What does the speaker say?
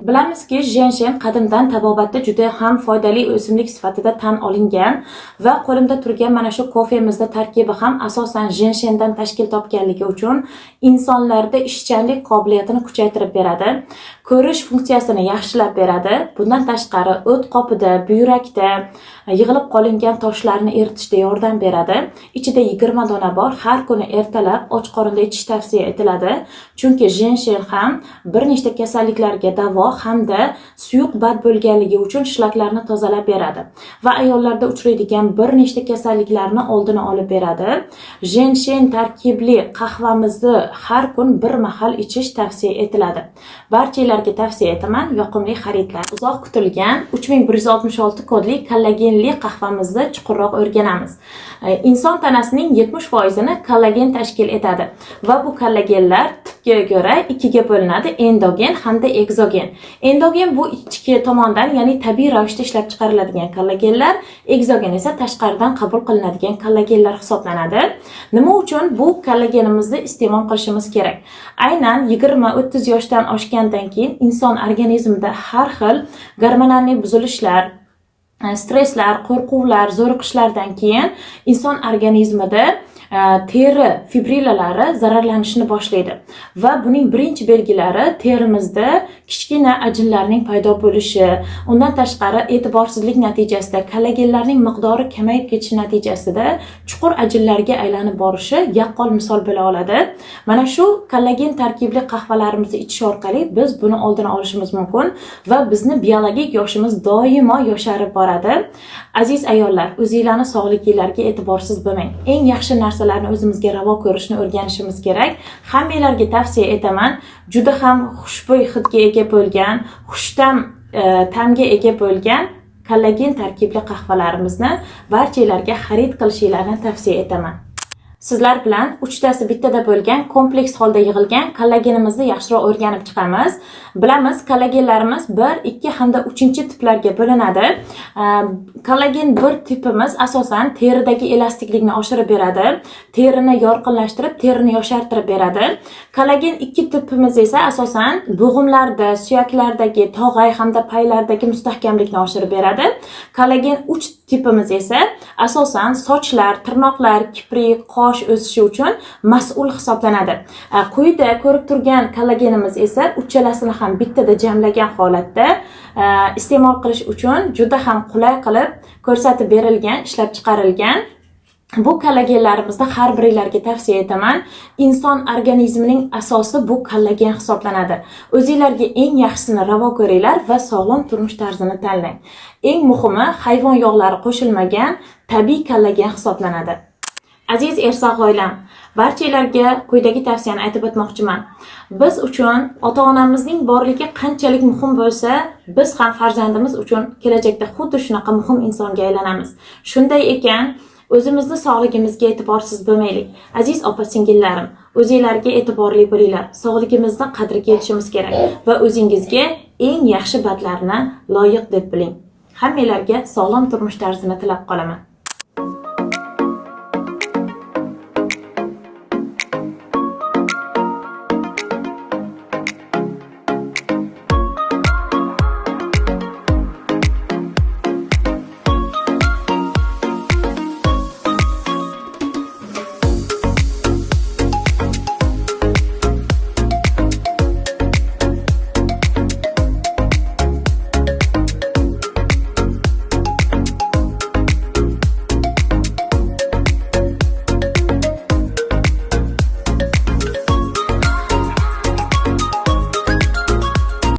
Bilamizki, jenshen qadimdan tabobatda juda ham foydali o'simlik sifatida tan olingan va qo'limda turgan mana shu kofemizda tarkibi ham asosan jenshendan tashkil topganligi uchun insonlarda ishchanlik qobiliyatini kuchaytirib beradi, ko'rish funksiyasini yaxshilab beradi. Bundan tashqari o't qopida, buyrakda yig'ilib qolingan toshlarni eritishda yordam beradi. Ichida 20 dona bor. Har kuni ertalab och qorinda ichish tavsiya etiladi. Chunki jenshen ham bir nechta kasalliklarga davo hamda suyuq bad bo'lganligi uchun shlaklarni tozalab beradi va ayollarda uchraydigan bir nechta kasalliklarni oldini olib beradi. Jenshen tarkibli qahvamizni har kun bir mahal ichish tavsiya etiladi. Barchalarga tavsiya etaman. Yoqimli xaridlar. Uzoq kutilgan 3166 kodli kollagenli qahvamizni chuqurroq o'rganamiz. Inson tanasining 70%ni kollagen tashkil etadi va bu kollagenlar tipga ko'ra ikkiga bo'linadi: endogen hamda ekzogen. Endogen bu ichki tomondan, ya'ni tabiiy ravishda ishlab chiqariladigan kollagenlar, ekzogen esa tashqaridan qabul qilinadigan kollagenlar hisoblanadi. Nima uchun bu kollagenimizni iste'mol qilishimiz kerak? Aynan 20-30 yoshdan oshgandan keyin inson organizmida har xil gormonal buzilishlar, stresslar, qo'rquvlar, zo'riqishlardan keyin inson organizmida teri fibrilalari zararlanishni boshlaydi va buning birinchi belgilari terimizda kichkina ajinlarning paydo bo'lishi, undan tashqari e'tiborsizlik natijasida kollagenlarning miqdori kamayib ketishi natijasida chuqur ajinlarga aylanib borishi yaqqol misol bo'la oladi. Mana shu kollagen tarkibli qahvalarimizni ichish orqali biz buni oldini olishimiz mumkin va bizni biologik yoshimiz doimo yosharib boradi. Aziz ayollar, o'zingizlarni sog'ligingizga e'tiborsiz bo'lmang. Eng yaxshi narsalarni o'zimizga ravo ko'rishni o'rganishimiz kerak. Hammalarga tavsiya etaman. Juda ham xushbo'y hidga ega bo'lgan, xushtam ta'mga ega bo'lgan kollagen tarkibli qahvalarimizni barchalarga xarid qilishinglarni tavsiya etaman. Sizlar bilan uchtasi bittada bo'lgan kompleks holda yig'ilgan kollagenimizni yaxshiroq o'rganib chiqamiz. Bilamiz, kollagenlarimiz 1, 2 hamda 3-tiplarga bo'linadi. Kollagen 1 tipimiz asosan teridagi elastiklikni oshirib beradi, terini yorqinlashtirib, terini yoshartirib beradi. Kollagen 2 tipimiz esa asosan bo'g'imlarda, suyaklardagi, tog'ay hamda paylardagi mustahkamlikni oshirib beradi. Kollagen 3 tipimiz esa asosan sochlar, tirnoqlar, kiprik, qosh o'sishi uchun mas'ul hisoblanadi. Quyida ko'rib turgan kollagenimiz esa uchalasini ham bittada jamlagan holatda iste'mol qilish uchun juda ham qulay qilib ko'rsatib berilgan, ishlab chiqarilgan. Bu kollagenlarimizni har biringlarga tavsiya etaman. Inson organizmining asosi bu kollagen hisoblanadi. O'zingizlarga eng yaxshisini ravo ko'ringlar va sog'lom turmush tarzini tanlang. Eng muhimi, hayvon yog'lari qo'shilmagan tabiiy kollagen hisoblanadi. Aziz ersoq oilam, barchalarga quyidagi tavsiyani aytib o'tmoqchiman. Biz uchun ota-onamizning borligi qanchalik muhim bo'lsa, biz ham farzandimiz uchun kelajakda xuddi shunaqa muhim insonga aylanamiz. Shunday ekan, o'zimizni sog'ligimizga e'tiborsiz bo'lmaylik. Aziz opa-singillarim, o'zingizlarga e'tiborli bo'linglar. Sog'ligimizni qadriga yetishimiz kerak va o'zingizga eng yaxshi badlarni loyiq deb biling. Hammalarga sog'lom turmush tarzini tilab qolaman.